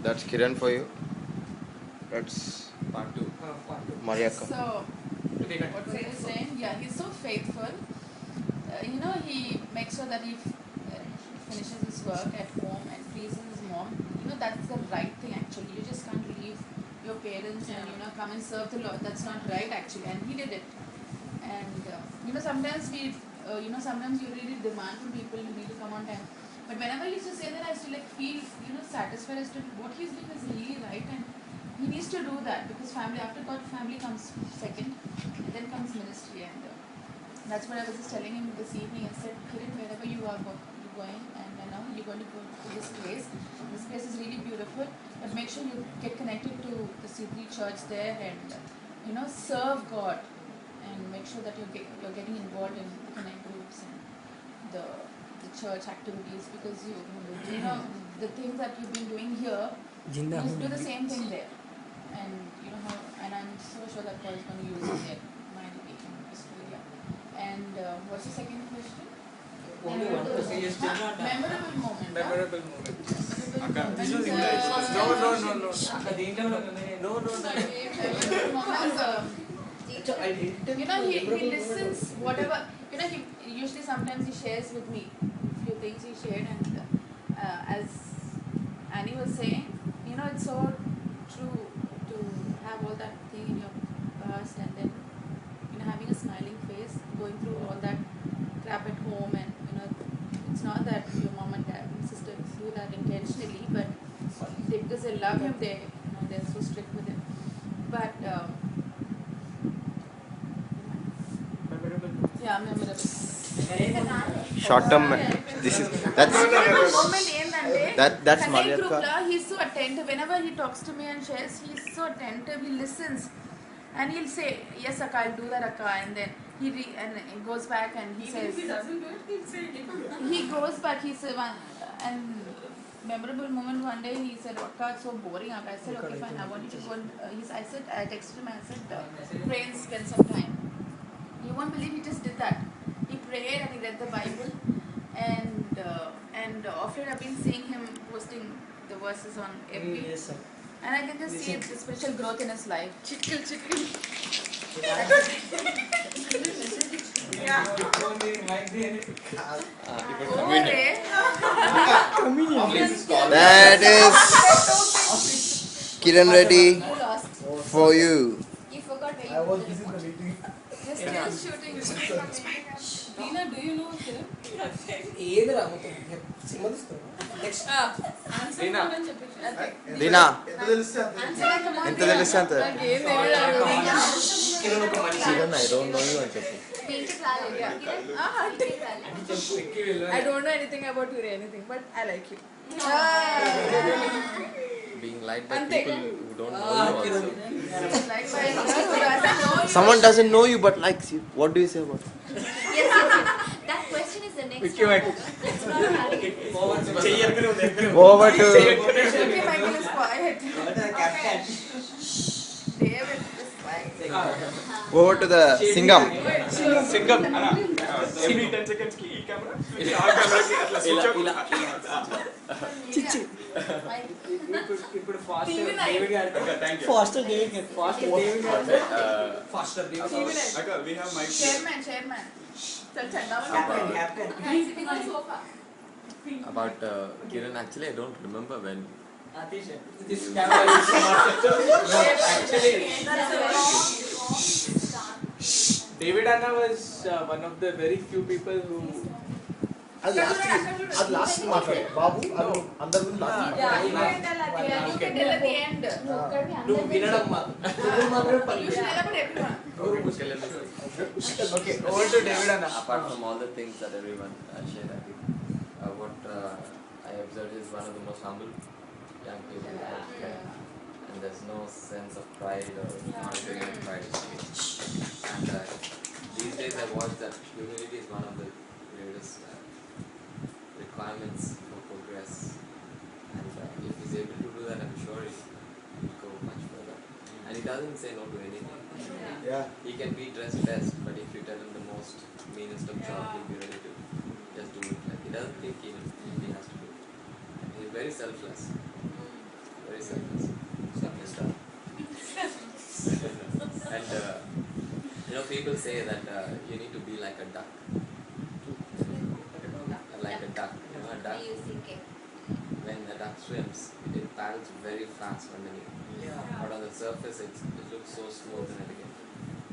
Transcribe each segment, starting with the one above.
That's Kiran for you. That's Part 2. Mariaka. So, what was I saying? Yeah, he's so faithful. He makes sure that he finishes his work at home and pleases his mom. That's the right thing actually. You just can't leave your parents and come and serve the Lord. That's not right actually. And he did it. And sometimes sometimes you really demand from people you need to come on time. But whenever he used to say that, I still feel satisfied as to what he's doing is really right, and he needs to do that because family after God, family comes second, and then comes ministry, and that's what I was just telling him this evening. I said, Kiran, wherever you are going, and I know you're going to go to this place. This place is really beautiful, but make sure you get connected to the C3 church there, and serve God, and make sure that you're getting involved in connect groups and the church activities, because the things that you've been doing here, you do the same thing there, and and I'm so sure that God is going to use it there mightily in Australia. And what's the second question? Only one question. Yes, Memorable moment. Memorable moment. Memorable This was moment. English. No. Memorable moments. He listens whatever. He usually sometimes he shares with me few things he shared, and as Annie was saying, it's so true to have all that thing in your past, and then having a smiling face, going through all that crap at home, and it's not that your mom and dad and sister do that intentionally, but because they love him, they're so strict with him. But yeah, memorable. Short term. This is that's that's Connect Mariaka. group, he's so attentive. Whenever he talks to me and shares, he's so attentive. He listens, and he'll say, "Yes, Akka, I'll do that, Akka," and then he goes back and he says, if he doesn't do it, he'll say it. he goes back. He said, and memorable moment one day he said, "Akka, it's so boring, Akka." I said, "Okay, fine. I want you to go." I texted him. I said, "Pray and spend some time." You won't believe he just did that. He prayed and he read the Bible, and often I've been seeing him posting the verses on FB, Yes, sir. and I can just see the spiritual growth in his life. Chitkil. That is Kiran Reddy You lost. for you. You forgot where I you was were. busy in the meeting. You're still shooting. Dina, do you know Kiran? ఏదిరా మొత్తం cinema తీసుకోరా next Answer Dina. అని చెప్పేసి. Dina, ఎంత తెలిస్తే అంత ఎంత తెలిస్తే అంత. కిరణ్ ఒక మనిషి I don't know you అని చెప్పు. I don't know anything about you or anything, but I like you. Being liked by Ante. people who don't know you also. Like my girl who doesn't know you. Someone doesn't know you but likes you. What do you say about it? That question is the next Vicky, one. Let's not have it. Over to Okay, Michael is quiet. David is quiet. over to the Singam. Single. Every 10 seconds ki ee camera. ఆ కెమెరాకి అట్లా switch ఇప్పుడు fast David గారు thank you pastor David David pastor అక్క we have mike Chairman. Tell captain He's sitting on sofa. About Kiran, actually I don't remember when. This camera David Anna was one of the very few people who అది last మాట్లాడు బాబు అది అందరి ముందు last Yeah, you can tell at the end. You can tell at the end. నువ్వు వినడం మాత్రం మాత్రం You should tell about everyone. okay over to David Anna. Apart from all the things that everyone shared, I think what I observed is one of the most humble young people I have met. And there's no sense of pride or not feeling of pride. And these days I watched that humility is one of the greatest requirements for progress. And if he's able to do that, I'm sure he'll go much further. And he doesn't say no to anything. Yeah. He can be dressed best, but if you tell him the most meanest of job, he'll be ready to just do it. Like he doesn't think even he has to do it. And he's very selfless. Very say that you need to be like a duck. Like a duck. You know, a duck. D-U-C-K. When a duck swims, it paddles very fast underneath. But on the surface, it looks so smooth and elegant.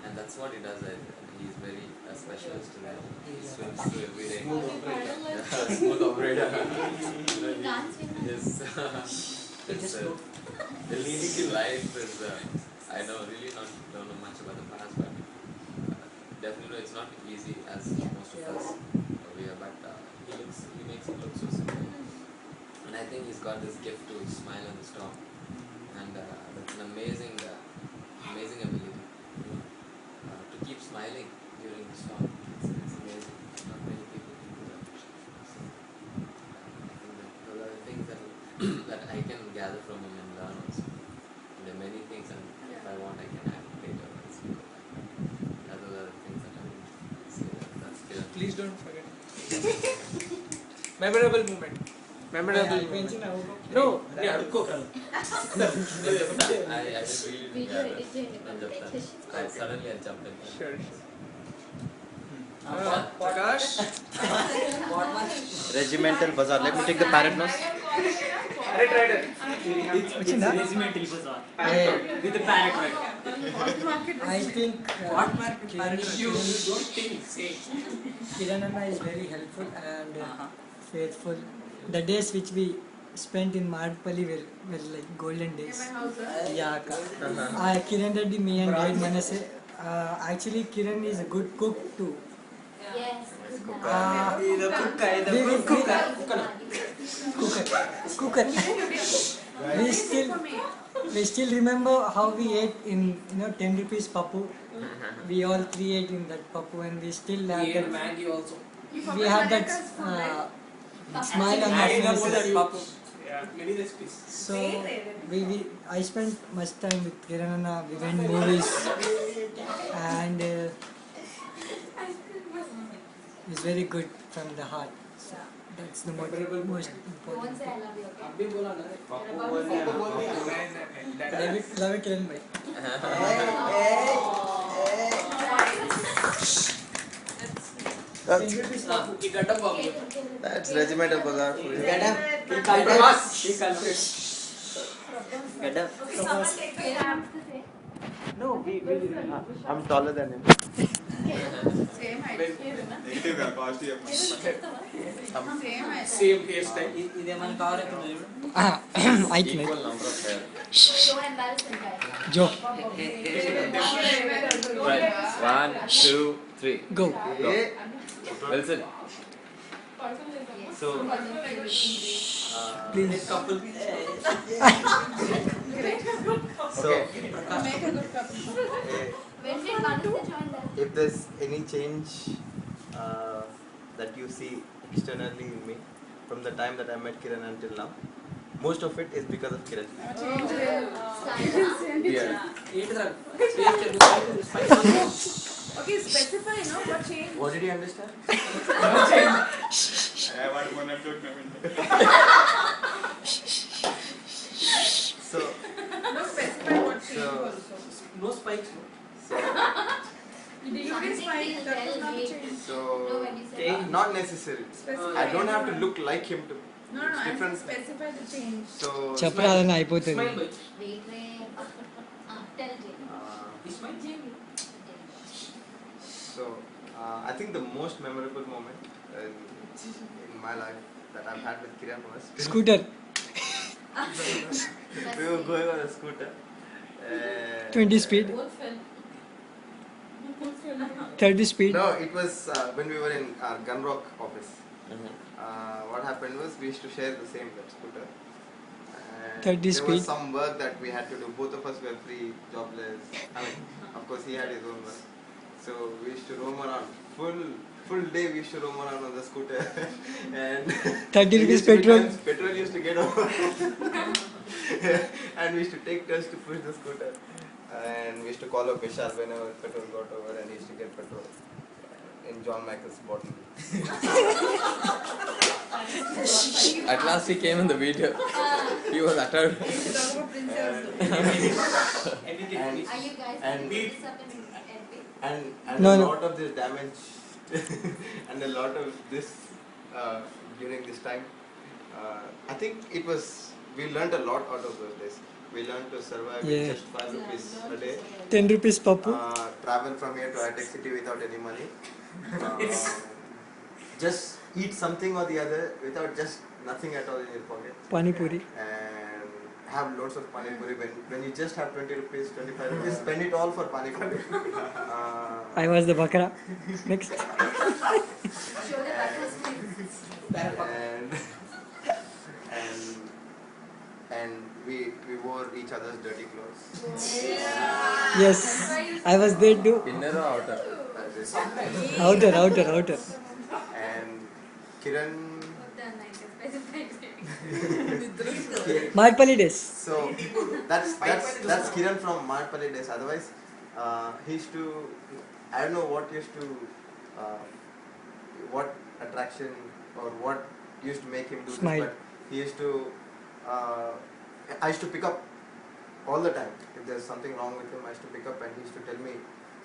And that's what he does. He's very specialist in that. He swims through every day. Smooth operator. Can't swim. His life is, I know, really don't know much about the past, but definitely it's not easy as most of us we are, but he makes it look so simple. And I think he's got this gift to smile in the storm, and that's an amazing ability, you know, to keep smiling during the storm. It's amazing. Not many people can do that. So, I think that those are the things that I can gather from him and learn also. And there are many things, and if I want, I can add later. Those are the things that I will say. That's clear. Please don't forget. Memorable moment. Memorable moment. No, yeah, cook. I just really Video editing. suddenly I jumped in. Sure. Prakash. Regimental bazaar. Let me take the parrot nose. Parrot rider. It's regimental bazaar. With the parrot rider. I think What market? You don't think, say. Kiran Anna is very helpful and faithful. The days which we spent in Madpalli were like golden days. Yeah, Akka. Kiran Reddy, me and Guide Manase. Actually, Kiran is a good cook too. Yes. Cooker. We still remember how we ate in 10 rupees pappu. We all three ate in that pappu, and we still have He and Maggie also. we have that smile on our faces. Yeah. Many recipes. So I spent much time with Kiran Anna. We went movies, and it's very good from the heart. So that's the most Don't important say I thing. love you, okay? अभी बोला ना Love it, Kiran bhai. ये गड्ढा बाबू That's regimental bazaar for you. No, I'm taller than him. Same height. Negative का positive. Same height. Same hairstyle. इदेमन कावर है तुम्हें? Equal number of hair. Don't embarrass him, guys. Joe, Right. 1, 2, 3. go. Wilson. So, Please. Couple. so Make a good couple. When did Manasa join that? if there's any change that you see externally in me from the time that I met Kiran until now, most of it is because of Kiran. Yeah. Okay, specify, what change? What did you understand? I want one episode. So, No, specify what change So- also. No spikes. No. Did you guys find that was not a change? so when you say not necessary. Specify. I don't have to look like him to. No, it's I different. specify the change. So, చెప్పరాదని అయిపోతుంది. Smile boy. wait. Tell Jay. Smile. so I think the most memorable moment in my life that I've had with Kiran was Scooter, we were going on a scooter. 20 speed, 30 speed. No, it was when we were in our Gunrock office. Mhm. What happened was we used to share the same scooter. And 30 there speed. was some work that we had to do. Both of us were free, jobless. I mean, of course, he had his own work. So we used to roam around. Full day we used to roam around on the scooter. And 30 it rupees used to be petrol. times petrol used to get over. And we used to take turns to push the scooter. And we used to call up Vishal whenever petrol got over, and he used to get petrol in John Michael's bottle. At last he came in the video. He was uttered. Talk about princess. Anything. Are you guys And- going to this up in LP? and No, a no. lot of this damage and a lot of this during this time. I think we learned a lot out of those days. We learned to survive with Yeah. just 5 rupees a day. 10 rupees papu. Travel from here to High-Tech City without any money. Just eat something or the other without just nothing at all in your pocket. Pani puri. And have loads of pani puri. When you just have 20 rupees, 25 rupees, spend it all for pani puri. I was the bakra. Next. Show the buttons, please. and we wore each other's dirty clothes. Yes. I was there too. Inner or outer? Outer. And Kiran. Madpalli days. So that's Kiran from Madpalli days. Otherwise, he used to. I don't know what used to, what attraction or what used to make him do Smile. this, but he used to. I used to pick up all the time. If there's something wrong with him, I used to pick up, and he used to tell me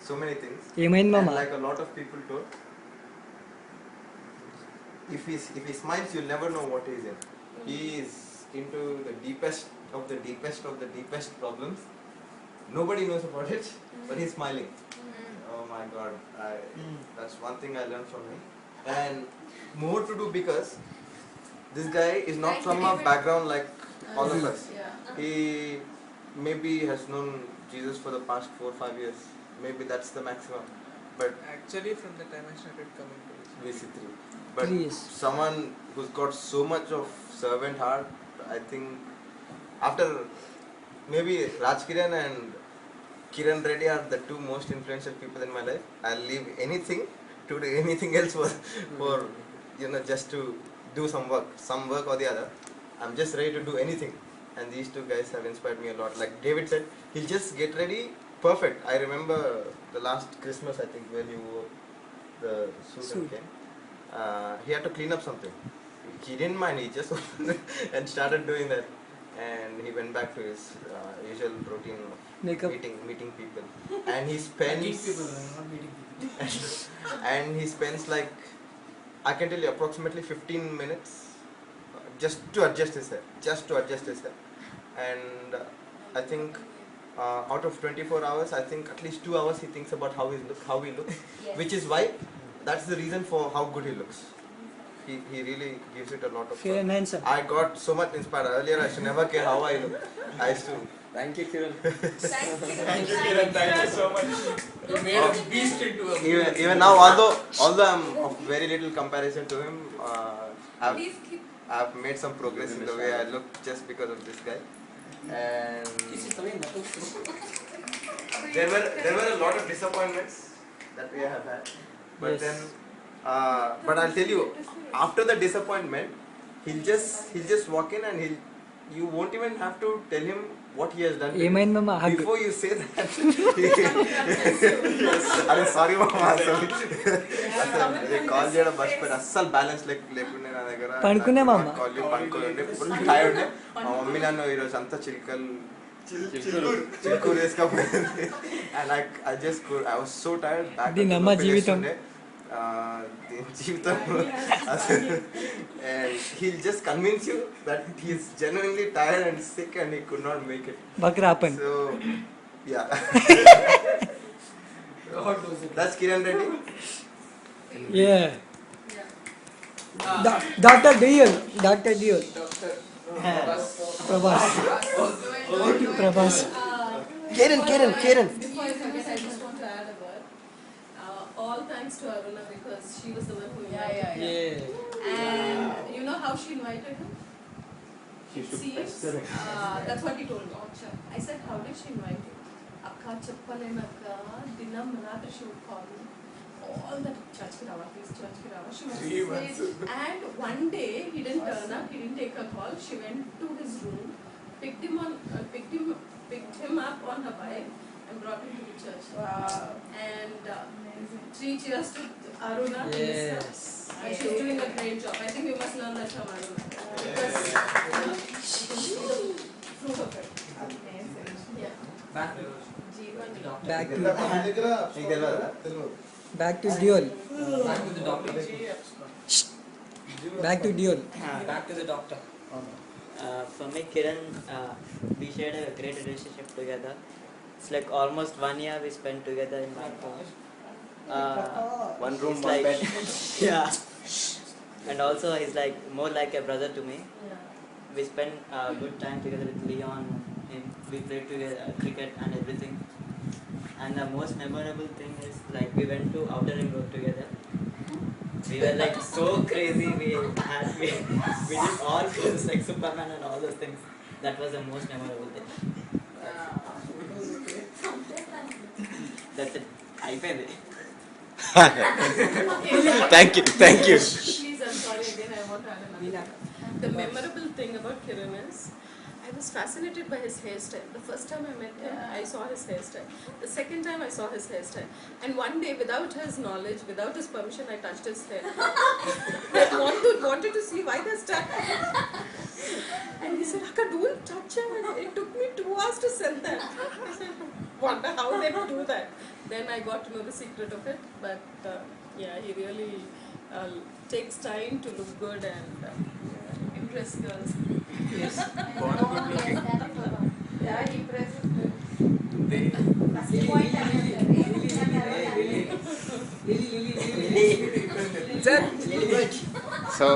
so many things. Emain And mama. like a lot of people told, if he smiles, you'll never know what he's in. He is into the deepest of the deepest problems. Nobody knows about it, but he's smiling. Oh my God! That's one thing I learned from him, and more to do because this guy is not from a background like all of us. He maybe has known Jesus for the past 4 or 5 years. Maybe that's the maximum. But Actually, from the time I started coming to this. VC3. But 3 years. someone who's got so much of servant heart, I think after maybe Raj Kiran and Kiran Reddy are the two most influential people in my life. I'll leave anything to do anything else for just to do some work or the other. I'm just ready to do anything. And these two guys have inspired me a lot. Like David said, he'll just get ready perfect. I remember the last Christmas, I think, when you wore the suit and came. He had to clean up something. He didn't mind, he just opened it and started doing that. And he went back to his usual routine of Makeup. meeting people. And he spends and he spends like, I can tell you, approximately 15 minutes just to adjust his hair. And I think out of 24 hours, I think at least 2 hours he thinks about how he looks, Yes. which is why that's the reason for how good he looks. He really gives it a lot of Fair and thought. handsome. I got so much inspired. Earlier I used to never care how I look. I used to. Thank you, Kiran. Thank you, Kiran. Thank you so much. You made a beast into a Even now, although I'm of very little comparison to him, I've made some progress in the way I look just because of this guy. And there were a lot of disappointments that we have had, but Yes. then but I'll tell you, after the disappointment, he'll just walk in and you won't even have to tell him what he has done to you. Emain mama hug. Before you say that, I'm sorry mama, sorry. They call you a bus, but assal balance లేకుండే నా దగ్గర. పడుకునే మామ. Call you పడుకోండి, full tired. మా mummy నన్ను ఈరోజు అంతా Chilukuru వేసుకపోయింది. And I just could, I was so tired. Back దీని అమ్మ జీవితం. And he'll just convince you that he's genuinely tired and sick and he could not make it. Bakra happen. So, yeah. That's Kiran Reddy. Yeah. Dr. Diol. Prabhas. Kiran. Before I forget, I just want to add a word. All thanks to Aruna because she was the one who invited him. Yeah. And you know how she invited him? It seems, that's what he told me. I said, how did she invite you? Akka Chappalenakka, Dinam Ratri she would call me. All that church ki rawa, please church ki rawa. She would say, and one day he didn't turn up, he didn't take her call. She went to his room, picked him up on her bike and brought him to the church. Wow. And 3 cheers to Aruna. Yes. And she's doing a great job. I think we must learn that from Aruna. Because she can see the fruit of it. Amazing. Yeah. Jeeva back to నీకు తెలియదా? back to duel. Back to the doctor. Back to duel. Back to the doctor. For me, Kiran, we shared a great relationship together. It's like almost 1 year we spent together in my home. One room, he's one like, bed. yeah. And also he's like more like a brother to me. We spent good time together with Leon, him. We played together cricket and everything. And the most memorable thing is like we went to Outer Ring Road together. We were like so crazy. We did all things like Superman and all those things. That was the most memorable thing. That's it. I paid it. Thank you, thank you. Please, I'm sorry again, I want to add another. The memorable thing about Kiran is, I was fascinated by his hairstyle. The first time I met him, I saw his hairstyle. The second time I saw his hairstyle. And one day, without his knowledge, without his permission, I touched his hair. I wanted to see why there's that. And he said, Akka, don't touch it. It took me 2 hours to send that. I said, wonder how they do that. Then I got to know the secret of it. But yeah, he really takes time to look good and impress girls. Yes. Born good looking. Yeah, he presses good. That's the point I So,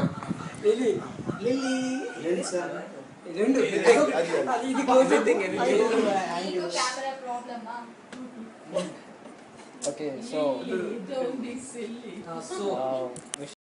camera problem, Okay, so Don't be silly. we